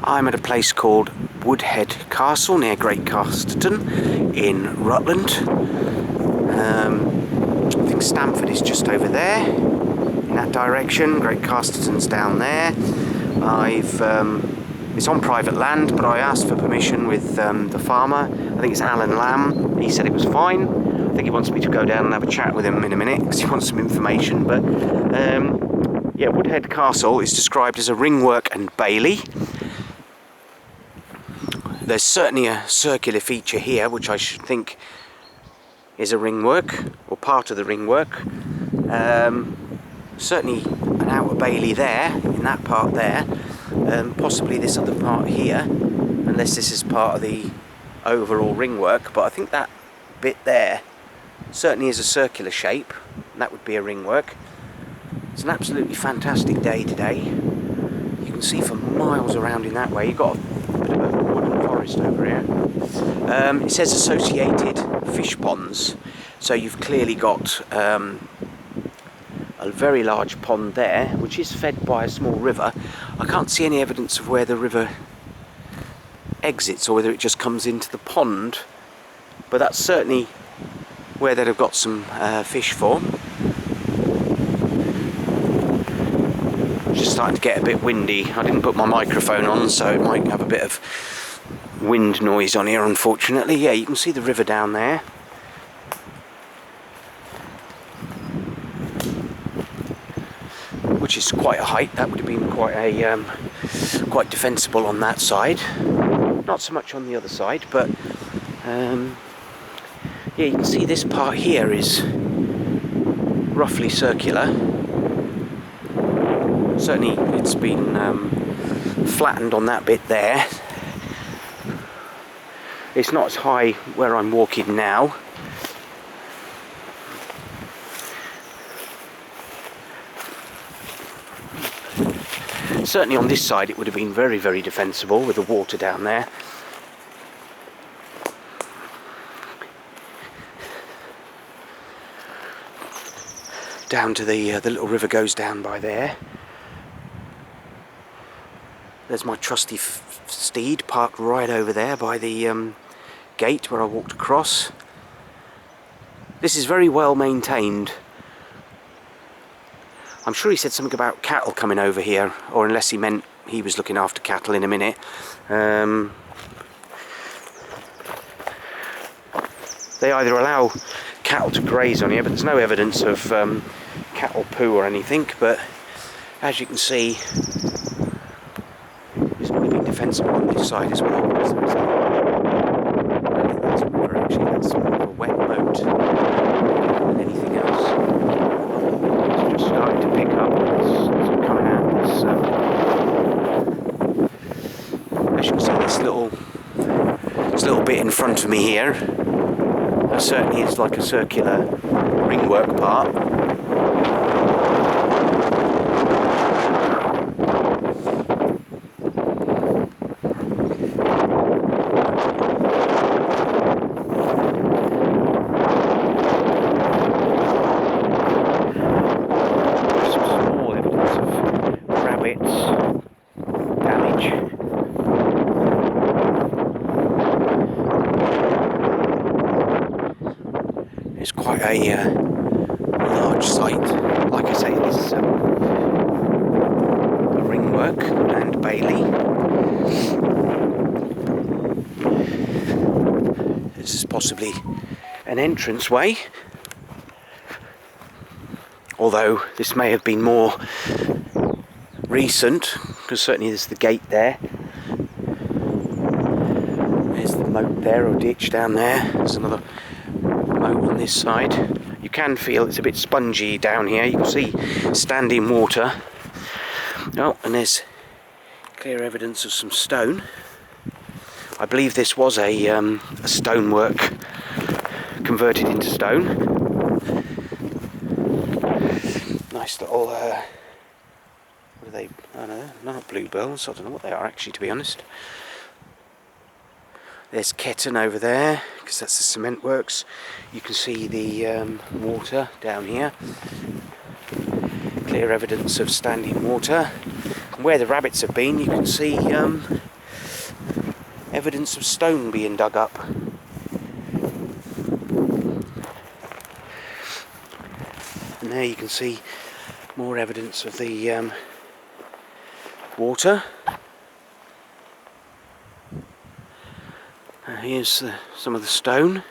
I'm at a place called Woodhead Castle near Great Casterton in Rutland. I think Stamford is just over there in that direction. Great Casterton's down there. It's on private land, but I asked for permission with the farmer. I think it's Alan Lamb. He said it was fine. I think he wants me to go down and have a chat with him in a minute because he wants some information. But yeah, Woodhead Castle is described as a ringwork and bailey. There's certainly a circular feature here, which I should think is a ringwork, or part of the ringwork. Certainly an outer bailey there, in that part there. Possibly this other part here, unless this is part of the overall ringwork. But I think that bit there certainly is a circular shape, and that would be a ringwork. It's an absolutely fantastic day today. You can see for miles around in that way. You've got a bit of a woodland forest over here. It says associated fish ponds, so you've clearly got a very large pond there, which is fed by a small river. I can't see any evidence of where the river exits or whether it just comes into the pond, but that's certainly where they'd have got some fish for. It's just starting to get a bit windy. I didn't put my microphone on, so it might have a bit of wind noise on here, unfortunately. Yeah, you can see the river down there. Which is quite a height. That would have been quite defensible on that side. Not so much on the other side, but yeah, you can see this part here is roughly circular. Certainly it's been flattened on that bit there. It's not as high where I'm walking now. Certainly on this side it would have been very, very defensible with the water down there. Down to the little river goes down by there. There's my trusty steed parked right over there by the gate where I walked across. This is very well maintained. I'm sure he said something about cattle coming over here, or unless he meant he was looking after cattle in a minute. They either allow cattle to graze on here, but there's no evidence of cattle poo or anything. But as you can see, it's would have been defensible on this side as well. So that's river, actually. That's more of a wet moat than anything else. It's just starting to pick up as I'm coming out of this. As you can see, this little bit in front of me here, that certainly is like a circular ringwork part. It's quite a large site. Like I say, this a ringwork and bailey. This is possibly an entranceway, although this may have been more recent, because certainly there's the gate there. There's the moat there, or ditch down there. There's another moat on this side. You can feel it's a bit spongy down here. You can see standing water. Oh, and there's clear evidence of some stone. I believe this was a stonework converted into stone. Nice little what are they? I don't know, not bluebells. I don't know what they are actually, to be honest. There's Ketton over there, because that's the cement works. You can see the water down here. Clear evidence of standing water. where the rabbits have been, you can see evidence of stone being dug up. And there you can see more evidence of the water. Here's some of the stone.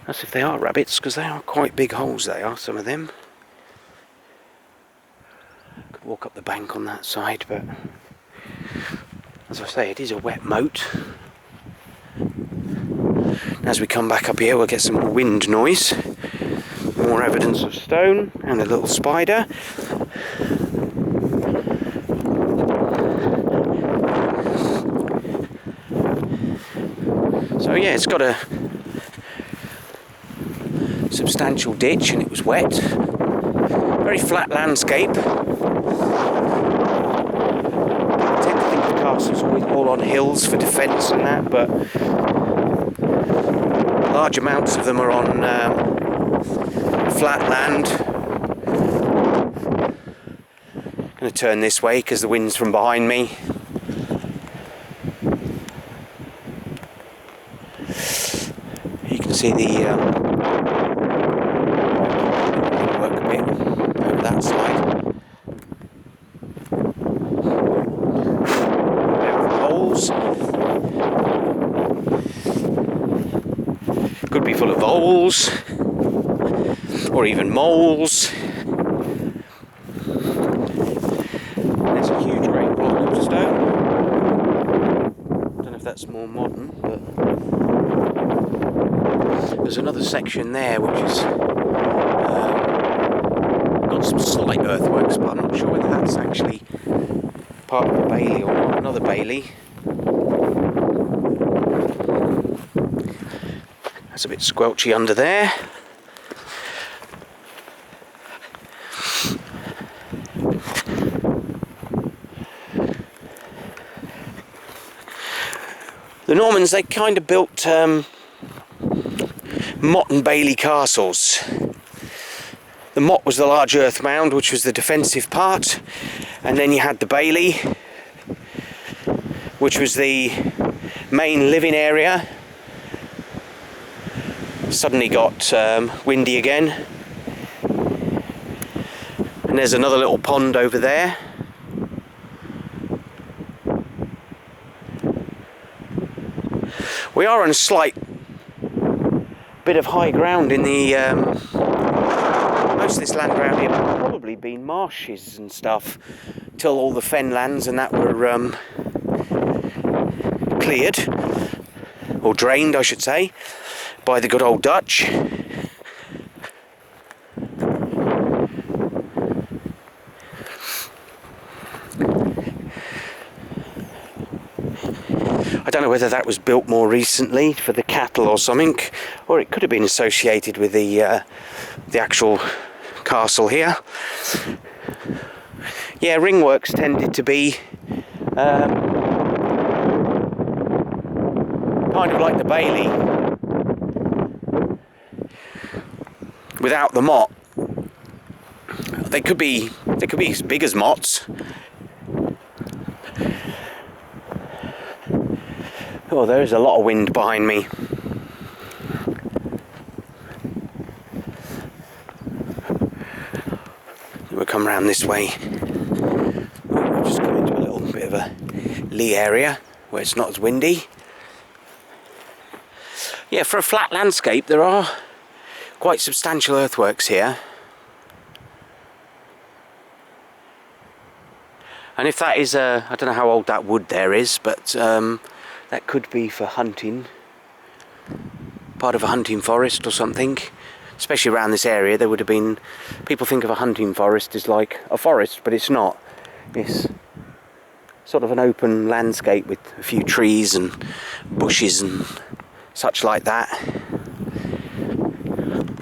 That's if they are rabbits, because they are quite big holes, they are, some of them. Could walk up the bank on that side, but as I say, it is a wet moat. As we come back up here, we'll get some more wind noise. More evidence of stone and a little spider. So yeah, it's got a substantial ditch and it was wet. Very flat landscape. I tend to think the castle's always all on hills for defence and that, but large amounts of them are on flat land. I'm going to turn this way because the wind's from behind me. You can see the work a bit over that side. Holes. Could be full of voles or even moles. There's a huge great block of stone. Don't know if that's more modern, but there's another section there which is got some slight earthworks, but I'm not sure whether that's actually part of the bailey or not. Another bailey. It's a bit squelchy under there. The Normans, they kind of built motte and bailey castles. The motte was the large earth mound, which was the defensive part, and then you had the bailey, which was the main living area. Suddenly got windy again, and there's another little pond over there. We are on a slight bit of high ground in the most of this land around here would probably been marshes and stuff till all the fenlands and that were cleared, or drained I should say, by the good old Dutch. I don't know whether that was built more recently for the cattle or something, or it could have been associated with the actual castle here. Yeah, ringworks tended to be kind of like the bailey without the motte. They could be as big as mottes. Oh, there is a lot of wind behind me. We'll come round this way. We'll just come into a little bit of a lee area where it's not as windy. Yeah, for a flat landscape there are quite substantial earthworks here. And if that is I don't know how old that wood there is, but that could be for hunting, part of a hunting forest or something. Especially around this area, there would have been, people think of a hunting forest as like a forest, but it's not. It's sort of an open landscape with a few trees and bushes and such like that.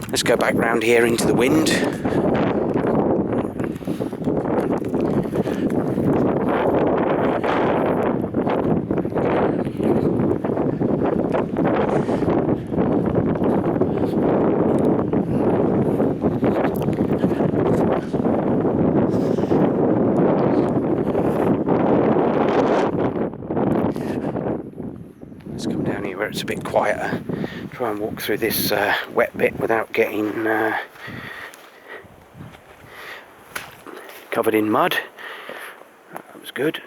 Let's go back round here into the wind. where it's a bit quieter. Try and walk through this wet bit without getting covered in mud. That was good.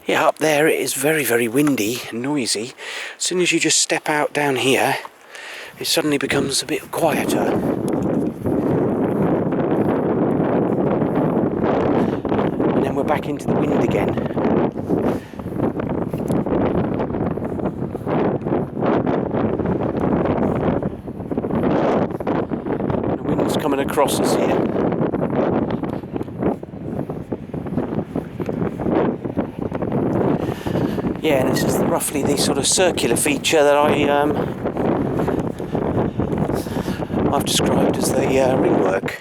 Yeah, up there it is very, very windy and noisy. As soon as you just step out down here, it suddenly becomes a bit quieter. And then we're back into the wind again. And the wind's coming across us here. Yeah, and this is roughly the sort of circular feature that I've described as the ringwork.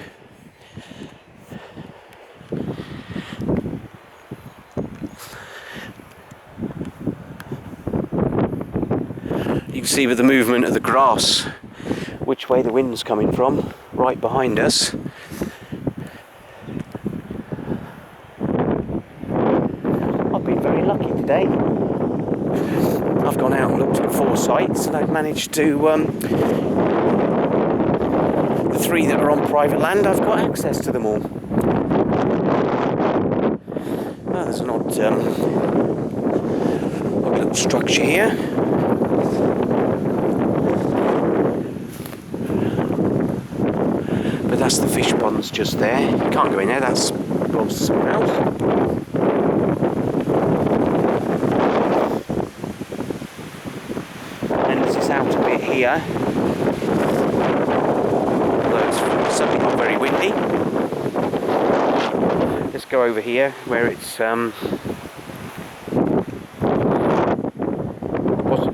You can see with the movement of the grass which way the wind's coming from, right behind us. I've been very lucky today. I've gone out and looked at 4 sites and I've managed to, the 3 that are on private land, I've got access to them all. Oh, there's an odd little structure here. But that's the fish ponds just there. You can't go in there, that belongs to someone else. Out a bit here, although it's suddenly got very windy. Let's go over here where it's possibly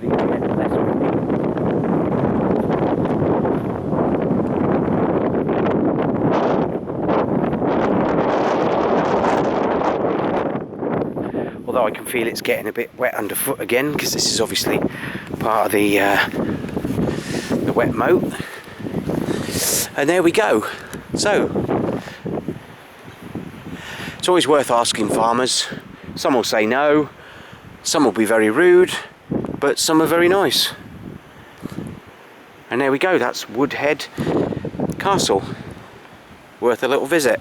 going to get less windy. Although I can feel it's getting a bit wet underfoot again, because this is obviously part of the wet moat. And there we go. So it's always worth asking farmers. Some will say no, some will be very rude, but some are very nice. And there we go, that's Woodhead Castle. Worth a little visit.